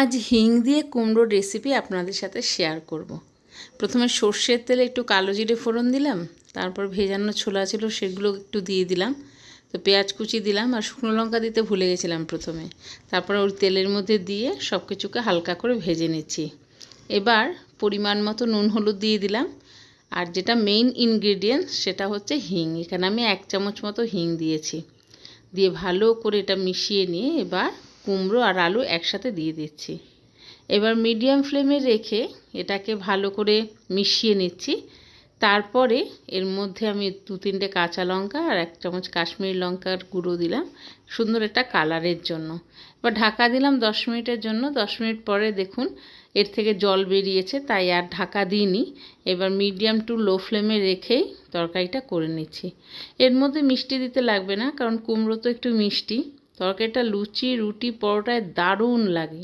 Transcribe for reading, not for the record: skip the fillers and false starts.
আজ হিং দিয়ে কুমড়োর রেসিপি আপনাদের সাথে শেয়ার করব। প্রথমে সর্ষের তেলে একটু কালো জিরে ফোড়ন দিলাম, তারপর ভেজানো ছোলা ছিল সেগুলো একটু দিয়ে দিলাম, তো পেঁয়াজ কুচি দিলাম আর শুকনো লঙ্কা দিতে ভুলে গেছিলাম প্রথমে। তারপর ওই তেলের মধ্যে দিয়ে সব কিছুকে হালকা করে ভেজে নিচ্ছি। এবার পরিমাণ মতো নুন হলুদ দিয়ে দিলাম, আর যেটা মেইন ইনগ্রেডিয়েন্টস সেটা হচ্ছে হিং। এখানে আমি 1 চামচ মতো হিং দিয়েছি। দিয়ে ভালো করে এটা মিশিয়ে নিয়ে এবার কুমড়ো আর আলু একসাথে দিয়ে দিচ্ছি। এবার মিডিয়াম ফ্লেমে রেখে এটাকে ভালো করে মিশিয়ে নিচ্ছি। তারপরে এর মধ্যে আমি 2-3টে কাঁচা লঙ্কা আর 1 চামচ কাশ্মীরি লঙ্কার গুঁড়ো দিলাম সুন্দর একটা কালারের জন্য। এবার ঢাকা দিলাম 10 মিনিটের জন্য। 10 মিনিট পরে দেখুন এর থেকে জল বেরিয়েছে, তাই আর ঢাকা দিইনি। এবার মিডিয়াম টু লো ফ্লেমে রেখেই তরকারিটা করে নিচ্ছি। এর মধ্যে মিষ্টি দিতে লাগবে না, কারণ কুমড়ো তো একটু মিষ্টি। তরকারিটা লুচি, রুটি, পরোটায় দারুণ লাগে।